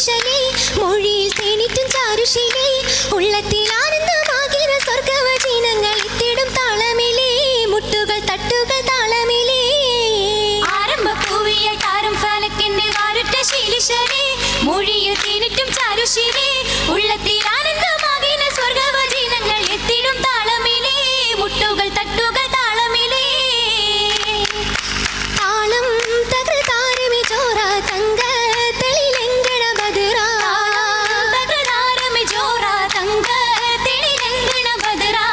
specially മൊഴിയിൽ തേനിറ്റും ചാരുശീലി ഉള്ളത്തിൽ ആനന്ദമാകിന സ്വർഗവചനങ്ങൾ എത്തിടും താളമിലേ മുട്ടുകൾ തട്ടുകൾ താളമിലേ ആരംഭപ്പൂവിയ താരം ഫലക്കിന്റെ വാരുറ്റ ശീലിശലി മൊഴിയിൽ തേനിറ്റും ചാരുശീലി ഉള്ളത്തിൽ ആനന്ദമാകിന സ്വർഗവചനങ്ങൾ എത്തിടും താളമിലേ മുട്ടുകൾ തട്ടുകൾ താളമിലേ താളം തകൃതാരമി ചോറ തങ്ക തെളിലെങ്കണ ബദറാ തകൃതാരമി ചോറ തങ്ക തെളിലെങ്കണ ബദറാ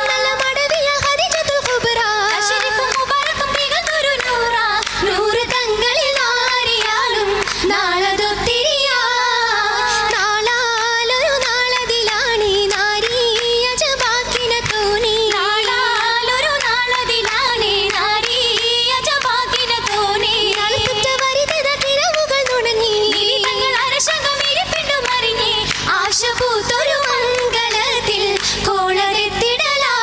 നല്ല മടവിയ ഖദീജത്തുൽ ഖുബ്രാ അശ്രിഫും മുബാറക്കും തികഞ്ഞൊരു നൂറാ നൂറ് തങ്ങളിൽ ആരിയാലും നാളതൊത്തിരിയാ നാളാലൊരു നാളതിലാണി നാരി അജബാക്കിന തോന്നി നാളാലൊരു നാളതിലാണി നാരി അജബാക്കിന തോന്നി നാളത്തുറ്റ വരിതത കിരവുകൾ നുണഞ്ഞി തങ്ങൾ അരശകമിരിപ്പിണ്ടു മറിഞ്ഞി ആശ പൂത്തൊരു മംഗളത്തിൽ കോളരെത്തിടലാ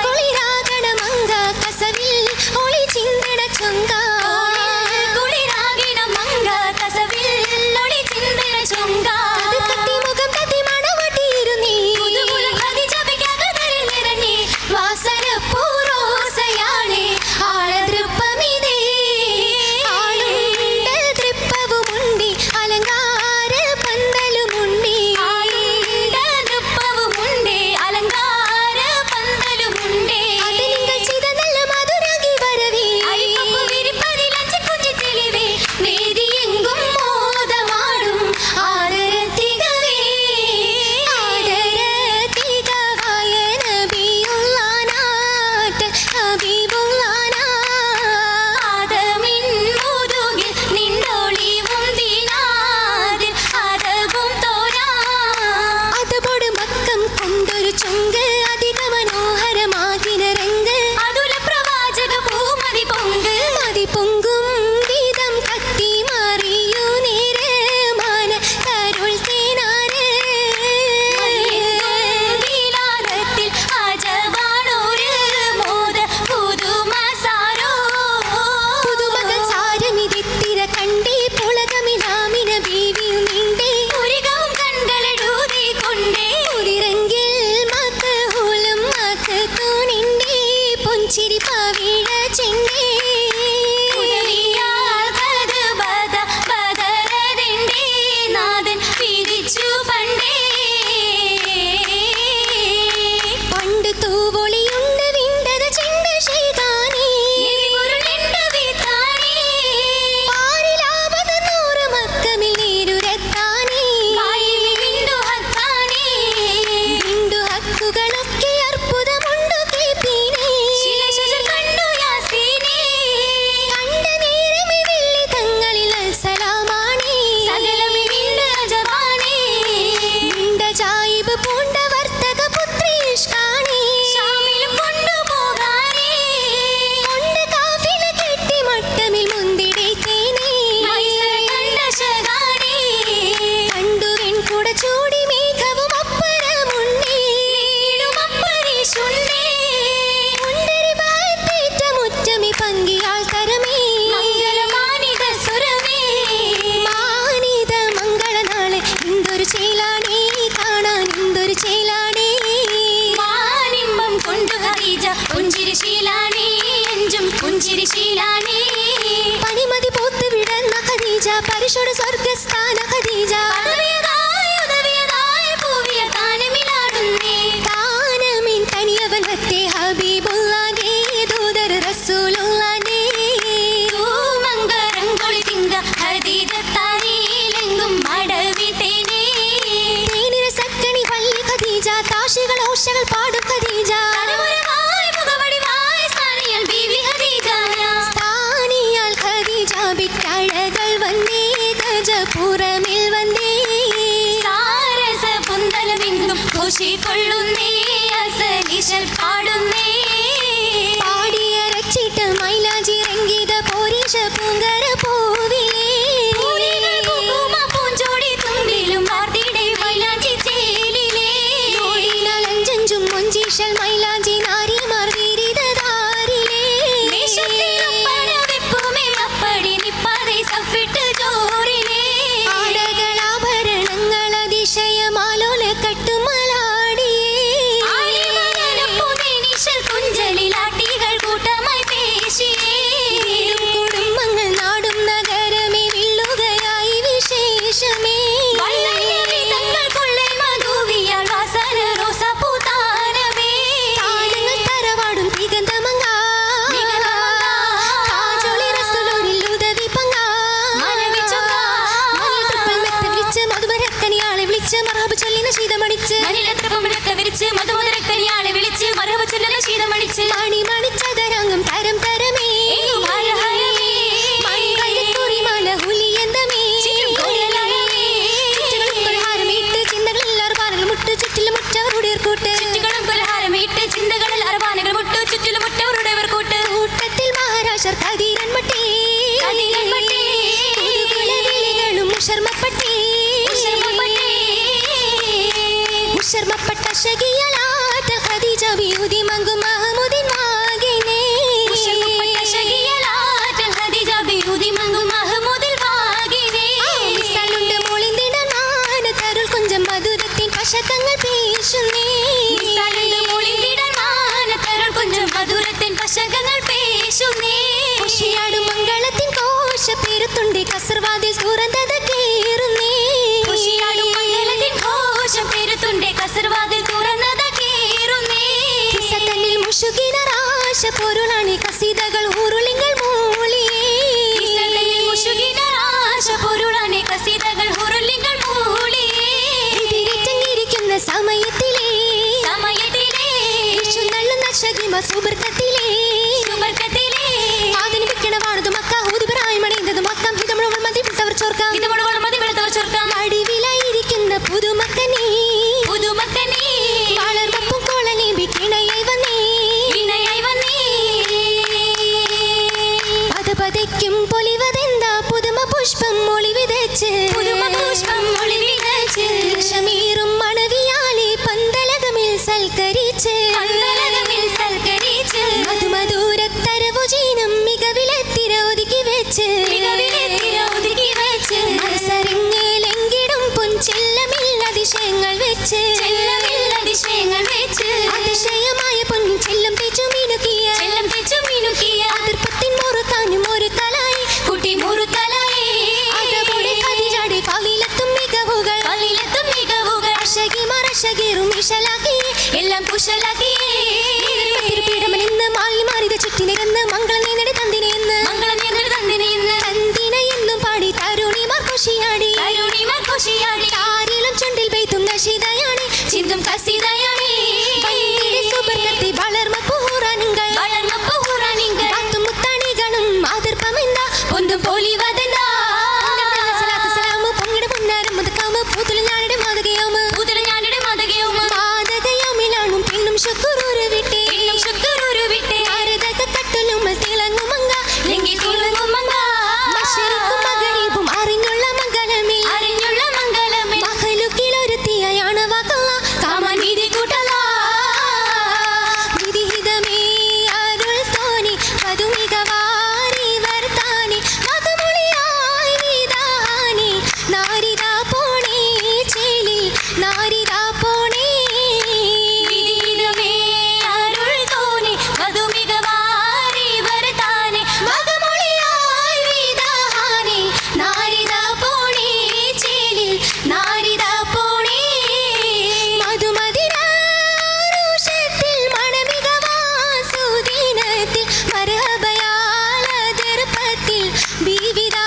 കുളിരാകണ മങ്ക കസവിൽ ഒളി ചിന്തണ ചൊങ്ക കുളിരാകിണ മങ്ക കസവിൽ ഒളി ചിന്തണ ചൊങ്ക തട്ടി മുഖം തട്ടി മണവട്ടിയിരുന്നീ ഖദീജബയ്ക്കകതരിൽ നിറഞ്ഞി വാസന പൂരോസയാണേ ആളതൃപ്പമിതേ ആളുണ്ട് തൃപ്പവുമുണ്ടി അലങ്കാര പന്തലുമുണ്ടി ആളുണ്ട് തൃപ്പവുമുണ്ടി അലങ്കാര പന്തലുമുണ്ടി അത് നിങ്ങൾ ചെയ്ത നല്ല മധുരാഗി വരവേ അരിപ്പു വിരിപ്പതിൽ അഞ്ചുകുഞ്ചി തെളിവേ വേദിയെങ്കും മോദമാടും ആദരത്തികവേ ആദരത്തികവായ നബിയുള്ളാനാട്ട് ഹബീബുള്ളാനാ ആദമിൻ മുതുകിൽ നിന്നൊളിവും ദിനാദിൽ അതവും തോരാ അതപോട് മക്കം കൊണ്ടൊരു ചൊങ്ക് അധിക മനോഹരമാകിന രംഗ് അതുല പ്രവാചക പൂമതി പൊങ്ക് മതി പൊങ്കും വീതം കത്തി മാറിയു നേര് മാന കരുൾ തേനാര് വിലാദത്തിൽ അജവാണോര് മോദ പുതുമസാരോ പുതുമകൾ സാരമിതിത്തിര കണ്ടേ പുളകമിലാമിന ബീവിയും നീണ്ടേ പുരികവും കൺകളെഴുതി കൊണ്ടേ പുരിരങ്കിൽ മക്കഹൂലും മക്കത്തൂനിണ്ടേ പൊൻചിരി പവിഴ ചെണ്ടേ ഉദവിയാൽ കഥബദ ബദരതിണ്ടേ നാഥൻ പിരിച്ചു പണ്ടേ പണ്ട് തൂവൊളിയുണ്ട് വിണ്ടത ചെണ്ട ശൈതാനേ നിധിപുരുളിണ്ട് വീത്താനേ പാരിലാപത നൂറ് മക്കമിൽ നീരുരത്താനേ വായിലി വിണ്ടു ഹത്താനേ വിണ്ടു ഹക്കുകളൊക്കെ അർപ്പുതമുണ്ടു കേപ്പീനേ ശിലശജർ കണ്ടു യാസീനേ കണ്ട നേരമി വെള്ളി തങ്ങളിൽ അൽസലാമാണേ സകലമി വിണ്ട അജവാണേ വിണ്ട ജായിബ് പൂണ്ട വർത്തക പുത്രി ഇഷ്കാണേ ശാമിലും കൊണ്ടുപോകാനേ കൊണ്ട് കാഫില കെട്ടി മട്ടമിൽ മുന്തിടേക്കേനേ മൈസര കണ്ട ശകാനേ കണ്ടു വെൺകുട ചൂടി മേഘവും അപ്പരമുണ്ടേ ലീടും അപ്പരീഷുണ്ടേ മുണ്ടരി ഭാഗത്തേറ്റ മുറ്റമി പങ്കിയാൾ തരമേ മംഗളമാനിത സുരമേ മാനിത മംഗളനാള് എന്തൊരു ചേലാണേ കാണാൻ എന്തൊരു ചേലാണേ മാനിമ്പം കൊണ്ടു ഖദീജ പുഞ്ചിരി ശീലാണേ എഞ്ചും പുഞ്ചിരി ശീലാണേ പണിമതി പോത്ത് വിടന്ന ഖദീജ പരിശുദ്ധ സ്വർഗസ്ഥാന ഖദീജ ഉദവിയതായ പൂവിയ താനമിലാടുന്നേ താനമിൻ തനിയവൻ ഹത്തേ ഹബീബുള്ളാനേ ദൂതർ റസൂലുള്ളാനേ മംഗളം കൊളി തിങ്ക ഖദീജത്താനിലെങ്കും മടവി തേനേ തേനിര സക്കണി വള്ളി ഖദീജ താശികൾ ഓശകൾ പാടും ഖദീജ മുഖവടിവായ സ്ഥാനിയൽ ബീവി ഖദീജ സ്ഥാനിയാൽ ഖദീജ വിട്ടഴകൾ വന്നേ ഗജപുറമിൽ വന്നേ സാരസ പുന്തലമെങ്കും ഘോഷിക്കൊള്ളുന്നേ അസലിശൽ പാടുന്നേ പാടിയ രക്ഷിട്ട് മൈലാഞ്ചി രംഗീത പോരീശ പൂങ്കര പൂവിലേ പൂഞ്ചോടി തുമ്പിലും വാർത്തിടെ മൈലാഞ്ചി ചേലിലേ ഓടിനാലഞ്ചഞ്ചും മൊഞ്ചീശൽ മൈലാഞ്ചി നാരിമാർ വീരിതധാരിലേ വെപ്പുമേ മപ്പടി നിപ്പാതെ സഫിട്ട് ജോറിലേ വിളിച്ച് മണിലത്രപ്പമിളക്ക വിരിച്ച് മധുമുതരക്കനിയാളെ വിളിച്ച് മറവ് ചൊല്ലുന്ന ശീതമണിച്ച് മണി മണിച്ചതരങ്ങും തരം തരമേ ശർമ്മപ്പെട്ട ശകിയലാത്ത ഖദീജ ബിയുദി മംഗു മഹ്മൂദിൻ വാഗിനേ ശർമ്മപ്പെട്ട ശകിയലാത്ത ഖദീജ ബിയുദി മംഗു മഹ്മൂദിൻ വാഗിനേ മിസാലുണ്ട് മോളിന്തിട മാന തരുൾ കുഞ്ചം മധുരത്തിൻ പശകങ്ങൾ പേശുന്നേ മിസാലുണ്ട് മോളിന്തിട മാന തരുൾ കുഞ്ചം മധുരത്തിൻ പശകങ്ങൾ പേശുന്നേ ഖുഷിയാടും മംഗളത്തിൻ കോശ പേരുത്തുണ്ട് കസർവാതിൽ തുറന്നത് കേറുന്നേ ഖുഷിയാടും മംഗളത്തിൻ കോശ പേരുത്തുണ്ട് കസർവാതിൽ തുറന്നത് കേറുന്നേ കിസതന്നിൽ മുശുകിന രാശ പൊരുളാണി കസീതകൾ ഉരുളിങ്ങൾ മൂളിയേ കിസതന്നിൽ മുശുകിന രാശ പൊരുളാണി കസീതകൾ ഉരുളിങ്ങൾ മൂളിയേ ഇതിരിക്കുന്ന സമയത്തിലേ വിഷുന്നള്ളുന്ന ശകിമ സുബർക്കത്തിലേ ആദനിപ്പിക്കണ വാണതു മക്ക ഊതിപറായി മണിയുന്നത് മക്കം ഹിതമുഴവൾ മതി വിട്ടവർ ചോർക്കാം അടിവിലായിരിക്കുന്ന പുതുമക്കനീ വളർവപ്പും കോളനീമ്പി കിണയായി വന്നേ പതപതയ്ക്കും പൊലിവതെന്താ പുതുമ പുഷ്പം മൊളി വിതച്ച് ഷമീറും മണവിയാലെ പന്തലകമിൽ സൽക്കരിച്ച് മധുമധുരത്തരവുചീനം മികവിലെത്തിര ഒതുക്കി വെച്ച് മനസ്സറിഞ്ഞിലെങ്കിടും പൊൻചെല്ലമില്ല അതിശയങ്ങൾ വെച്ച് അതിശയമായ പൊന്നിൻ ചെല്ലം തേച്ചു മിനുക്കിയ അതിർപ്പത്തിൻ മുറുക്കാനും ഒരു കലായി കുട്ടി മുറുക്കലായി അതോടെ ഖദീജയുടെ കവിലെത്തും മികവുകൾ അശകിമറശകീറും ഇശലാക്കി എല്ലാം കുശലാക്കിയേ പീഠമനിന്ന് മാറി മാറിയത് ചുറ്റി നിരന്ന് മംഗളം നേടി തന്തിനെന്ന് തന്തിനെന്നും പാടി തരുണിമാർ ഖുഷിയാടി ആരിലും ചുണ്ടിൽ പെയ്ത്തും നശീതയാണ് ചിന്തും കസീതയാണ് സുബർക്കത്തി വളർമ പൂറാനുകൾ പത്തും മുത്താണികളും അതിർപ്പമെന്താ ഒന്നും പോലിവതെന്താ പൊങ്ങിട പുന്നാരം മുതക്കാമ് പൂത്തുല ഞാനുടെ മാതകയോമിലാണും പെണ്ണും ശുക്രൂര് വിട്ടേ കട്ടലും തിളങ്ങുമങ്ങ മശരിക്കും മഗരീബും അറിഞ്ഞുള്ള മംഗളമേ മഹലുക്കിലൊരുത്തിയാണ് വാക്കുക കാമാൻ വിധി കൂട്ടല വിധിഹിതമേ അരുൾ തോന്നി പതുമികവാരി വർത്താനി മധുമൊളിയായി വിധാനി നാരിതാ പോണേ ചേലിൽ നാരിതാ പോണേ വിധിഹിതമേ അരുൾ തോന്നി പതുമികവാരി വർത്താനി മധുമൊളിയായി വിധാനി നാരിതാ പോണേ ചേലിൽ നാരിതാ പോണേ മധുമതിരാരുഷത്തിൽ മണമികവാസുദിനത്തിൽ മരഹബയാലതിർപ്പത്തിൽ ബീവിതാ